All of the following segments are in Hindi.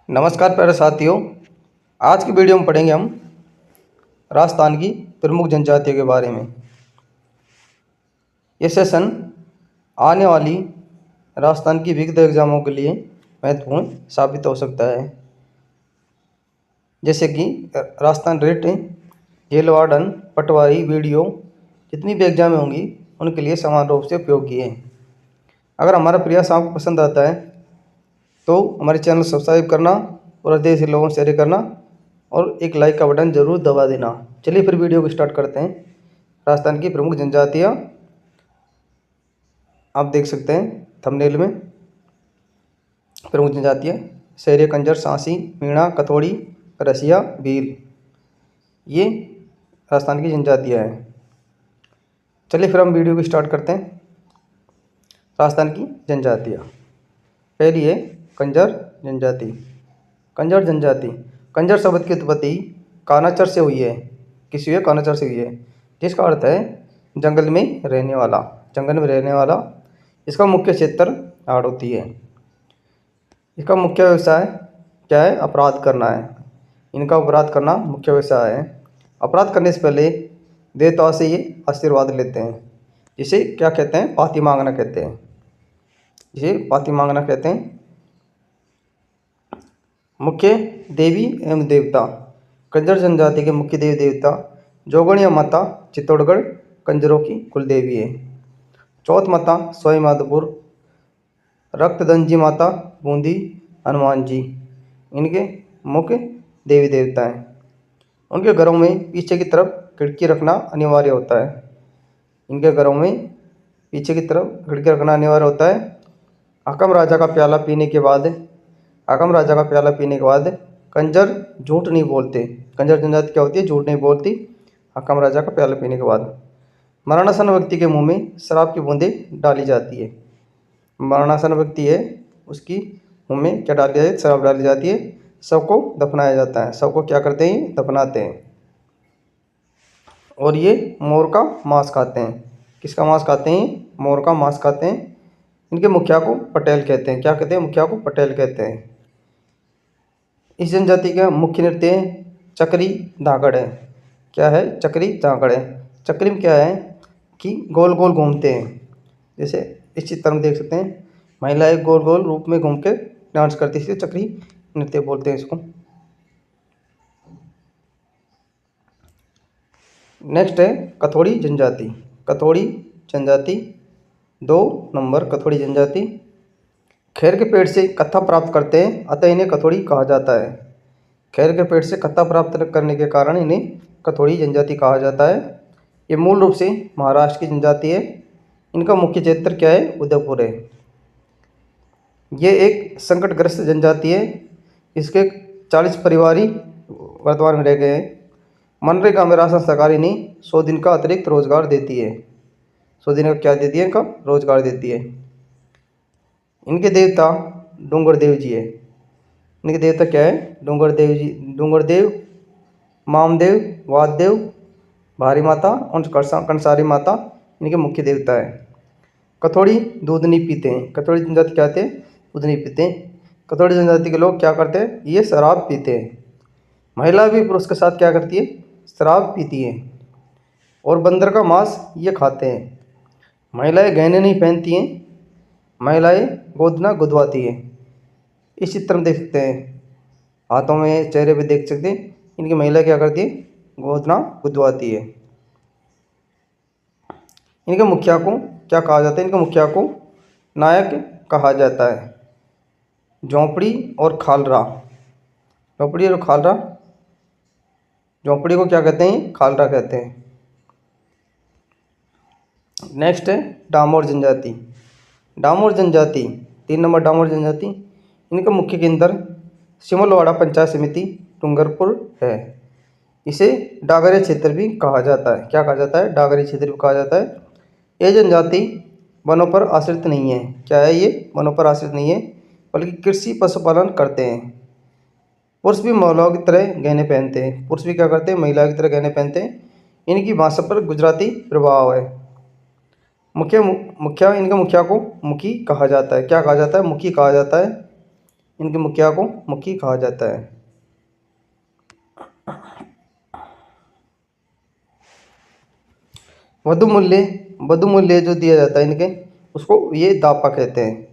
नमस्कार प्यारे साथियों। आज की वीडियो में पढ़ेंगे हम राजस्थान की प्रमुख जनजातियों के बारे में। ये सेशन आने वाली राजस्थान की विविध एग्जामों के लिए महत्वपूर्ण साबित हो सकता है, जैसे कि राजस्थान रेट, जेल वार्डन, पटवारी, वीडियो, जितनी भी एग्जामें होंगी उनके लिए समान रूप से उपयोगी है। अगर हमारा प्रयास आपको पसंद आता है तो हमारे चैनल सब्सक्राइब करना और देश के लोगों से शेयर करना और एक लाइक का बटन जरूर दबा देना। चलिए फिर वीडियो को स्टार्ट करते हैं। राजस्थान की प्रमुख जनजातियाँ आप देख सकते हैं थंबनेल में। प्रमुख जनजातियाँ शेर, कंजर, सांसी, मीणा, कथोड़ी, रसिया, भील, ये राजस्थान की जनजातियाँ हैं। चलिए फिर हम वीडियो को स्टार्ट करते हैं। राजस्थान की जनजातियाँ, पहली है कंजर जनजाति। कंजर जनजाति, कंजर शब्द की उत्पत्ति कानाचर से हुई है। किसी हुई है? कानाचर से हुई है, जिसका अर्थ है जंगल में रहने वाला, जंगल में रहने वाला। इसका मुख्य क्षेत्र हाड़ौती है। इसका मुख्य व्यवसाय क्या है? अपराध करना है। इनका अपराध करना मुख्य व्यवसाय है। अपराध करने से पहले देवताओं से ये आशीर्वाद लेते हैं, जिसे क्या कहते हैं? पाती मांगना कहते हैं। जिसे पाती मांगना कहते हैं। मुख्य देवी एवं देवता, कंजर जनजाति के मुख्य देवी देवता जोगणिया माता चित्तौड़गढ़ कंजरों की कुल देवी है। चौथ माता सोई माधोपुर, रक्तदंजी माता बूंदी, हनुमान जी, इनके मुख्य देवी देवता हैं। उनके घरों में पीछे की तरफ खिड़की रखना अनिवार्य होता है। इनके घरों में पीछे की तरफ खिड़की रखना अनिवार्य होता है। हकम राजा का प्याला पीने के बाद, हकम राजा का प्याला पीने के बाद कंजर झूठ नहीं बोलते। कंजर जनजाति क्या होती है? झूठ नहीं बोलती हकम राजा का प्याला पीने के बाद। मरणासन व्यक्ति के मुंह में शराब की बूंदें डाली जाती है। मरणासन व्यक्ति है, उसकी मुंह में क्या डाली जाती है? शराब डाली जाती है। सबको दफनाया जाता है। सबको क्या करते हैं? दफनाते हैं। और ये मोर का मांस खाते हैं। किसका मांस खाते हैं? मोर का मांस खाते हैं। इनके मुखिया को पटेल कहते हैं। क्या कहते हैं? मुखिया को पटेल कहते हैं। इस जनजाति का मुख्य नृत्य चक्री धाकड़ है। क्या है? चक्री धाकड़ है। चक्री में क्या है कि गोल गोल घूमते हैं। जैसे इस चित्र में देख सकते हैं, महिलाएं गोल गोल रूप में घूम के डांस करती है, चक्री नृत्य बोलते हैं इसको। नेक्स्ट है कथोड़ी जनजाति। कथोड़ी जनजाति 2 नंबर, कथोड़ी जनजाति खैर के पेड़ से कत्था प्राप्त करते हैं, अतः इन्हें कथोड़ी कहा जाता है। खैर के पेड़ से कत्था प्राप्त करने के कारण इन्हें कथोड़ी जनजाति कहा जाता है। ये मूल रूप से महाराष्ट्र की जनजाति है। इनका मुख्य क्षेत्र क्या है? उदयपुर है। ये एक संकटग्रस्त जनजाति है। इसके 40 परिवार ही वर्तमान में रह गए हैं। मनरेगा में राजस्थान सरकार इन्हें 100 दिन का अतिरिक्त रोजगार देती है। 100 दिन का क्या देती है? इनका रोजगार देती है। इनके देवता डूंगर देव जी है। इनके देवता क्या है? डूंगर देव जी, डूंगर देव, मामदेव, वाददेव, भारी माता और कंसारी माता इनके मुख्य देवता है। कथोड़ी दूध नहीं पीते हैं। कथोड़ी जनजाति क्या कहते हैं? दूध नहीं पीते हैं। कथोड़ी जनजाति के लोग क्या करते हैं? ये शराब पीते हैं। महिला भी पुरुष के साथ क्या करती है? शराब पीती है। और बंदर का मांस ये खाते हैं। महिलाएं गहने नहीं पहनती हैं। महिलाएं गोदना गुदवाती है। इस चित्र में देख सकते हैं, हाथों में, चेहरे पे देख सकते हैं, इनकी महिला क्या करती है? गोदना गुदवाती है। इनके मुखिया को क्या कहा जाता है? इनके मुखिया को नायक कहा जाता है। झोंपड़ी और खालरा, झोंपड़ी और खालरा, झोंपड़ी को क्या कहते हैं? खालरा कहते हैं। नेक्स्ट है डामोर जनजाति। डामोर जनजाति 3 नंबर, डामोर जनजाति इनका मुख्य केंद्र सिमलवाड़ा पंचायत समिति डूंगरपुर है। इसे डागरे क्षेत्र भी कहा जाता है। क्या कहा जाता है? डागरी क्षेत्र भी कहा जाता है। ये जनजाति वनों पर आश्रित नहीं है। क्या है ये? वनों पर आश्रित नहीं है, बल्कि कृषि पशुपालन करते हैं। पुरुष भी महिलाओं की तरह गहने पहनते हैं। पुरुष भी क्या करते हैं? महिलाओं की तरह गहने पहनते हैं। इनकी भाषा पर गुजराती प्रभाव है। मुखिया, इनके मुखिया को मुखी कहा जाता है। क्या कहा जाता है? मुखी कहा जाता है। इनके मुखिया को मुखी कहा जाता है। वधु मूल्य जो दिया जाता है इनके, उसको ये दापा कहते हैं।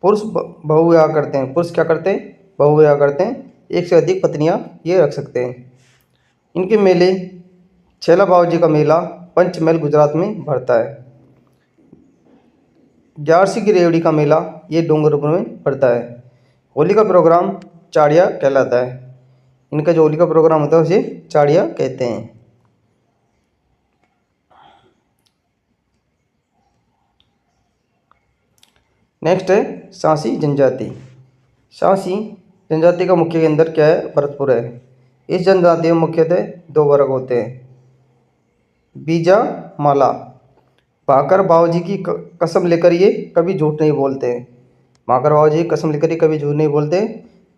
पुरुष बहुविवाह करते हैं। पुरुष क्या करते हैं? बहुविवाह करते हैं। एक से अधिक पत्नियां ये रख सकते हैं। इनके मेले, छैला बाबूजी का मेला पंचमहल गुजरात में भरता है। ग्यारसी की रेवड़ी का मेला ये डूंगरपुर में पड़ता है। होली का प्रोग्राम चाड़िया कहलाता है। इनका जो होली का प्रोग्राम होता है उसे चाड़िया कहते हैं। नेक्स्ट है सांसी जनजाति। सांसी जनजाति का मुख्य केंद्र क्या है? भरतपुर है। इस जनजाति में मुख्यतः दो वर्ग होते हैं। बीजा माला, भाकर बाबूजी की कसम लेकर ये कभी झूठ नहीं बोलते हैं। भाकर बाबूजी की कसम लेकर ये कभी झूठ नहीं बोलते।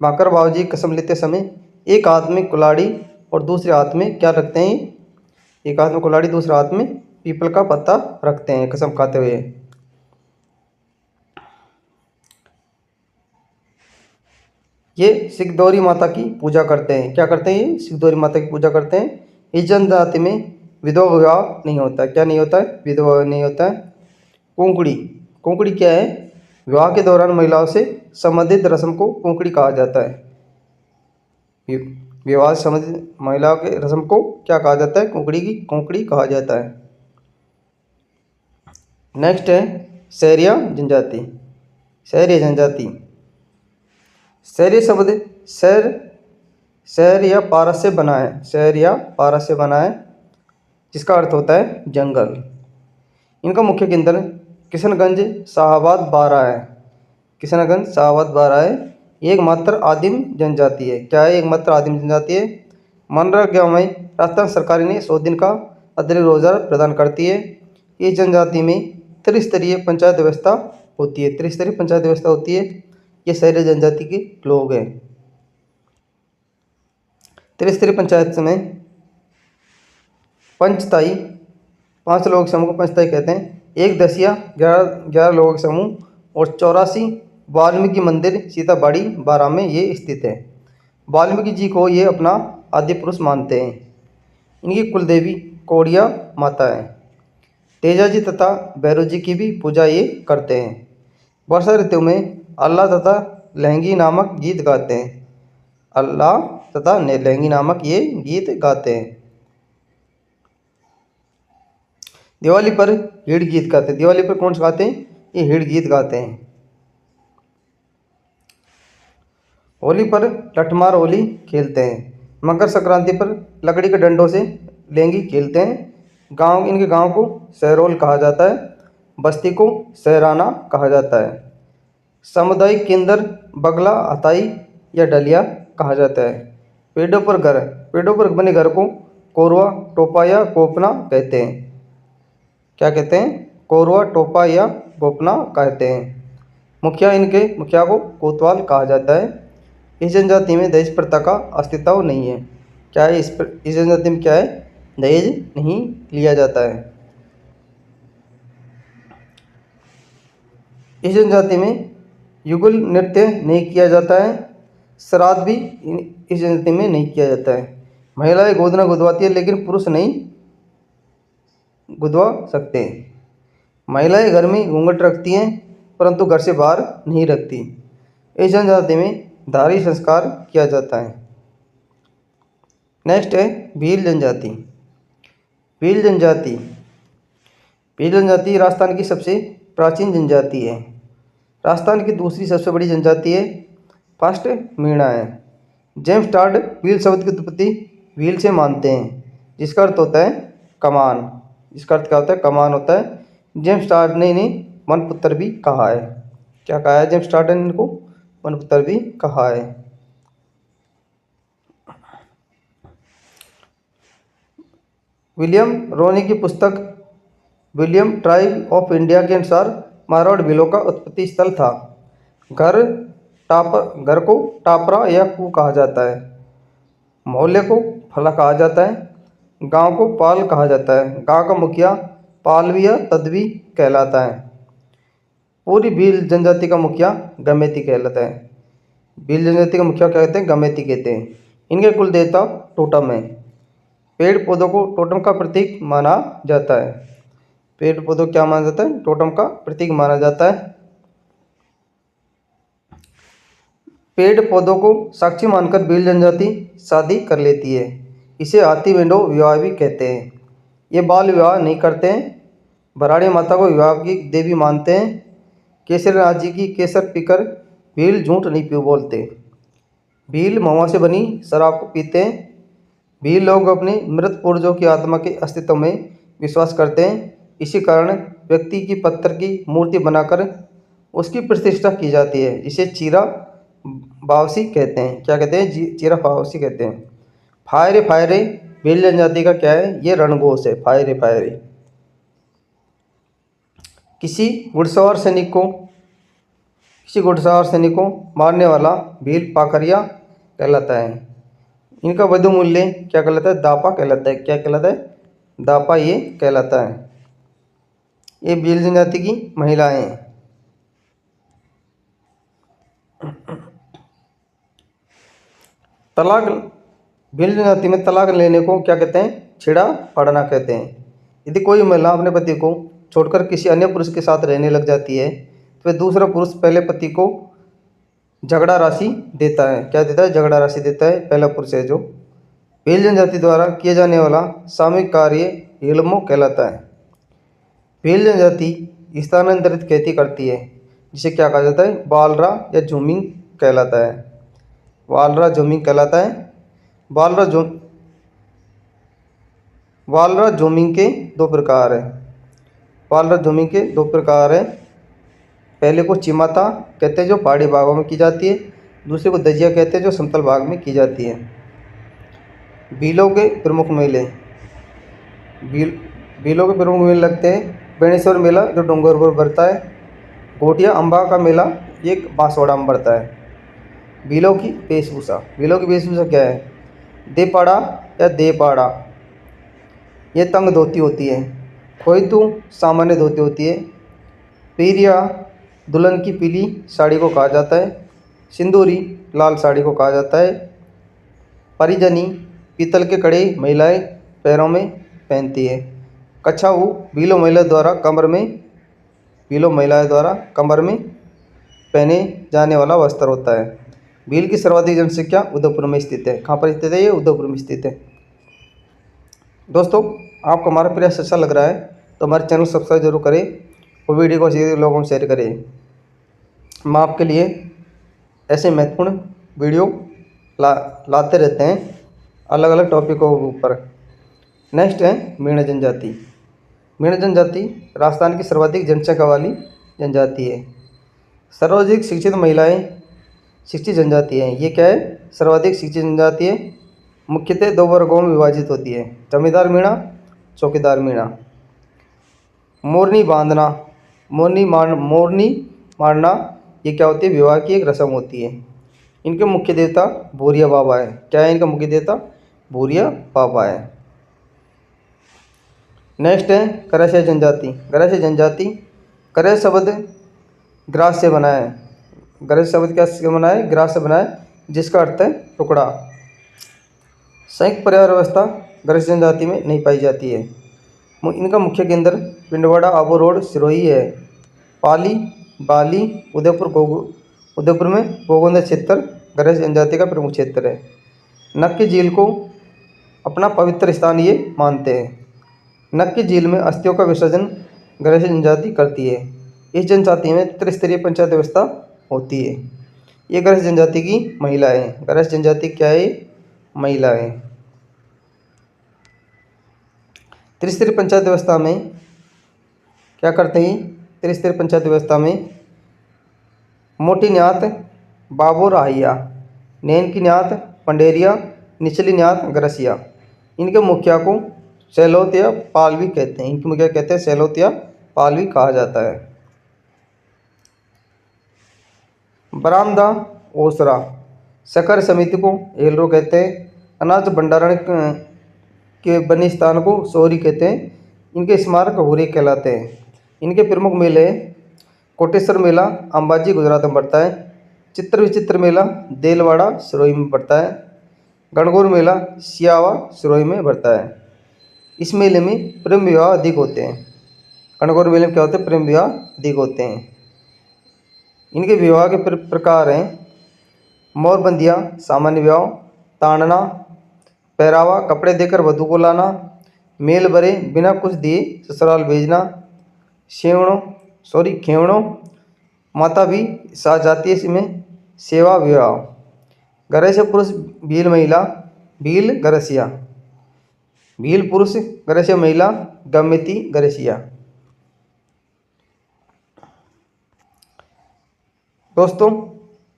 भाकर बाबूजी की कसम लेते समय एक हाथ में कुल्हाड़ी और दूसरे हाथ में क्या रखते हैं? एक हाथ में कुल्हाड़ी, दूसरे हाथ में पीपल का पत्ता रखते हैं कसम खाते हुए। ये सिकदौरी माता की पूजा करते हैं। क्या करते हैं? ये सिकदौरी माता की पूजा करते हैं। इस जनजाति में विधवा विवाह नहीं होता। क्या नहीं होता है? विधवा विवाह नहीं होता है। कोंकड़ी, कोंकड़ी क्या है? विवाह के दौरान महिलाओं से संबंधित रस्म को कोंकड़ी कहा जाता है। विवाह से संबंधित महिलाओं के रस्म को क्या कहा जाता है? कोंकड़ी कहा जाता है। नेक्स्ट है सहरिया जनजाति। सहरिया जनजाति, सहरिया शब्द शहर या पारस से बना है। शहर या पारस से बना है, जिसका अर्थ होता है जंगल। इनका मुख्य केंद्र किशनगंज शाहाबाद बारा है। किशनगंज शाहाबाद बारा है। एकमात्र आदिम जनजाति है। क्या है? एकमात्र आदिम जनजाति है। मनरेगा में राजस्थान सरकार ने 100 दिन का अतिरिक्त रोजगार प्रदान करती है। इस जनजाति में त्रिस्तरीय पंचायत व्यवस्था होती है। त्रिस्तरीय पंचायत व्यवस्था होती है। ये सहरिया जनजाति के लोग हैं। त्रिस्तरीय पंचायत में पंचताई, 5 लोगों के समूह को पंचताई कहते हैं। एक दसिया 11 लोगों के समूह और 84 वाल्मीकि मंदिर सीताबाड़ी बारा में ये स्थित है। वाल्मीकि जी को ये अपना आदि पुरुष मानते हैं। इनकी कुलदेवी कोड़िया माता है। तेजा जी तथा भैरव जी की भी पूजा ये करते हैं। वर्षा ऋतु में अल्लाह तथा लहंगी नामक गीत गाते हैं। अल्लाह तथा लहंगी नामक ये गीत गाते हैं। दिवाली पर हिड़ गीत गाते हैं। दिवाली पर कौन सा गाते हैं? ये हिड़ गीत गाते हैं। होली पर लठमार होली खेलते हैं। मकर संक्रांति पर लकड़ी के डंडों से लेंगी खेलते हैं। इनके गांव को सहरोल कहा जाता है। बस्ती को सहराना कहा जाता है। सामुदायिक केंद्र बगला, हताई या डलिया कहा जाता है। पेड़ों पर बने घर को कोरवा, टोपा या गोपना कहते हैं। क्या कहते हैं? कोरवा, टोपा या गोपना कहते हैं। इनके मुखिया को कोतवाल कहा जाता है। इस जनजाति में दहेज प्रथा का अस्तित्व नहीं है। क्या है? इस जनजाति में क्या है? दहेज नहीं लिया जाता है। इस जनजाति में युगल नृत्य नहीं किया जाता है। श्राद्ध भी इस जनजाति में नहीं किया जाता है। महिलाएं गोदना गुदवाती है, लेकिन पुरुष नहीं गुदवा सकते। महिलाएं घर में घूंघट रखती हैं, परंतु घर से बाहर नहीं रखती। इस जनजाति में धारी संस्कार किया जाता है। नेक्स्ट है भील जनजाति। भील जनजाति राजस्थान की सबसे प्राचीन जनजाति है। राजस्थान की दूसरी सबसे बड़ी जनजाति है। फर्स्ट मीणा है। जेम्स टार्ड व्हील शब्द की उत्पत्ति व्हील से मानते हैं, जिसका अर्थ होता है कमान। इसका अर्थ क्या होता है? कमान होता है। जेम्स टार्ड ने इन्हें वनपुत्र भी कहा है। क्या कहा है जेम्स टार्ड ने इनको? वनपुत्र भी कहा है। विलियम रोनी की पुस्तक विलियम ट्राइब ऑफ इंडिया के अनुसार मारवाड़ भीलों का उत्पत्ति स्थल था। घर को टापरा या कू कहा जाता है। मोहल्ले को फला कहा जाता है। गांव को पाल कहा जाता है। गांव का मुखिया पालवी या तदवी कहलाता है। पूरी भील जनजाति का मुखिया गमेती कहलाता है। भील जनजाति का मुखिया क्या कहते हैं? गमेती कहते हैं। इनके कुल देवता टोटम है। पेड़ पौधों को टोटम का प्रतीक माना जाता है। पेड़ पौधों क्या माना जाता है? टोटम का प्रतीक माना जाता है। पेड़ पौधों को साक्षी मानकर भील जनजाति शादी कर लेती है। इसे हाथी वेंडो विवाह भी कहते हैं। ये बाल विवाह नहीं करते हैं। भराड़ी माता को विवाह की देवी मानते हैं। केसर नाथ जी की केसर पीकर भील झूठ नहीं पी बोलते। भील महुआ से बनी शराब को पीते हैं। भील लोग अपने मृत पूर्वजों की आत्मा के अस्तित्व में विश्वास करते हैं। इसी कारण व्यक्ति की पत्थर की मूर्ति बनाकर उसकी प्रतिष्ठा की जाती है। इसे चीरा बावसी कहते हैं। क्या कहते हैं? चीरा बावसी कहते हैं। फायरे फायरे भील जनजाति का क्या है? ये रणघोष है। फायरे फायरे किसी घुड़सवार सैनिक को मारने वाला भील पाखरिया कहलाता है। इनका वधु मूल्य क्या कहलाता है? दापा कहलाता है। क्या कहलाता है? दापा ये कहलाता है। ये भील जनजाति की महिलाएं हैं। तलाक भील जनजाति में तलाक लेने को क्या कहते हैं? छेड़ा फाड़ना कहते हैं। यदि कोई महिला अपने पति को छोड़कर किसी अन्य पुरुष के साथ रहने लग जाती है तो वह दूसरा पुरुष पहले पति को झगड़ा राशि देता है। क्या देता है? झगड़ा राशि देता है। पहला पुरुष है जो। भील जनजाति द्वारा किए जाने वाला सामूहिक कार्य हिलमो कहलाता है। भील जनजाति स्थानांतरित खेती करती है जिसे क्या कहा जाता है? बालरा या झूमिंग कहलाता है। बालरा झूमिंग कहलाता है। बालरा झूमिंग के दो प्रकार है। बालरा झूमिंग के दो प्रकार है। पहले को चिमाता कहते हैं जो पहाड़ी भागों में की जाती है। दूसरे को दजिया कहते हैं जो समतल भाग में की जाती है। भीलों के प्रमुख मेले लगते हैं। बेणेश्वर मेला जो डोंगर पर बढ़ता है। गोटिया अम्बा का मेला एक बांसवाड़ा में बढ़ता है। भीलों की वेशभूषा क्या है? देपाड़ा या देपाड़ा ये तंग धोती होती है। खोइतू सामान्य धोती होती है। पीरिया दुल्हन की पीली साड़ी को कहा जाता है। सिंदूरी लाल साड़ी को कहा जाता है। परिजनी पीतल के कड़े महिलाएं पैरों में पहनती है। कछाऊ भीलो महिलाओं द्वारा कमर में पहने जाने वाला वस्त्र होता है। भील की सर्वाधिक जनसंख्या उदयपुर में स्थित है। कहाँ पर स्थित है? ये उदयपुर में स्थित है। दोस्तों, आपको हमारा प्रयास अच्छा लग रहा है तो हमारे चैनल सब्सक्राइब जरूर करें और वीडियो को लोगों में शेयर करें। हम आपके लिए ऐसे महत्वपूर्ण वीडियो लाते रहते हैं अलग अलग टॉपिकों के ऊपर। नेक्स्ट है मीणा जनजाति। मीणा जनजाति राजस्थान की सर्वाधिक जनसंख्या वाली जनजाति है। सर्वाधिक शिक्षित जनजाति है। ये क्या है? सर्वाधिक शिक्षित जनजाति है। मुख्यतः दो वर्गों में विभाजित होती है। जमींदार मीणा, चौकीदार मीणा। मोरनी मारना ये क्या होती है? विवाह की एक रस्म होती है। इनके मुख्य देवता भूरिया बाबा है। क्या है इनका मुख्य देवता? भूरिया बाबा है। नेक्स्ट है गरासिया जनजाति। गरज शब्द ग्रास से बना है। गरज शब्द क्या से बना है? ग्रास से बना है, जिसका अर्थ है टुकड़ा। संयुक्त परिवार व्यवस्था गरज जनजाति में नहीं पाई जाती है। इनका मुख्य केंद्र पिंडवाड़ा, आबू रोड, सिरोही है। पाली, बाली, उदयपुर में गोगोंदा क्षेत्र गरज जनजाति का प्रमुख क्षेत्र है। नक्की झील को अपना पवित्र स्थान ये मानते हैं। नक्की झील में अस्थियों का विसर्जन गरज जनजाति करती है। इस जनजाति में त्रिस्तरीय पंचायत व्यवस्था होती है। ये गरज जनजाति की महिलाएं हैं। गरज जनजाति क्या है? महिलाएं। त्रिस्तरीय पंचायत व्यवस्था में क्या करते हैं? त्रिस्तरीय पंचायत व्यवस्था में मोटी न्यात बाबो राहिया, नैन की न्यात पंडेरिया, निचली न्यात गरसिया। इनके मुखिया को सैलोत या पालवी कहते हैं। इनके मुखिया कहते हैं सैलोत या पालवी कहा जाता है। बरामदा ओसरा सहकारी समिति को एलरो कहते हैं। अनाज भंडारण के बने स्थान को सोहरी कहते हैं। इनके स्मारक हुरे कहलाते हैं। इनके प्रमुख मेले कोटेश्वर मेला अंबाजी गुजरात में पड़ता है। चित्र विचित्र मेला देलवाड़ा सिरोही में पड़ता है। गणगौर मेला सियावा सिरोही में पड़ता है। इस मेले में प्रेम विवाह अधिक होते हैं। गणगौर मेले में क्या होते हैं? प्रेम विवाह अधिक होते हैं। इनके विवाह के प्रकार हैं मोरबंदियाँ सामान्य विवाह, ताड़ना पहरावा कपड़े देकर वधू को लाना, मेल भरे बिना कुछ दिए ससुराल भेजना, खेवणों माता भी साथ जाती है इसमें, सेवा विवाह, गरस्य पुरुष भील महिला भील गरसिया, भील पुरुष गरसिया महिला गम्यती गरसिया। दोस्तों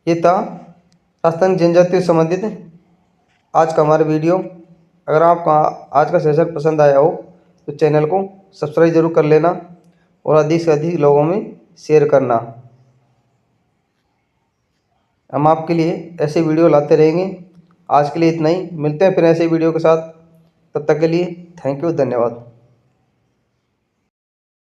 ये था राजस्थान जनजातियों से संबंधित आज का हमारा वीडियो। अगर आपको आज का सेशन पसंद आया हो तो चैनल को सब्सक्राइब जरूर कर लेना और अधिक से अधिक लोगों में शेयर करना। हम आपके लिए ऐसे वीडियो लाते रहेंगे। आज के लिए इतना ही, मिलते हैं फिर ऐसे वीडियो के साथ। तब तक के लिए थैंक यू, धन्यवाद।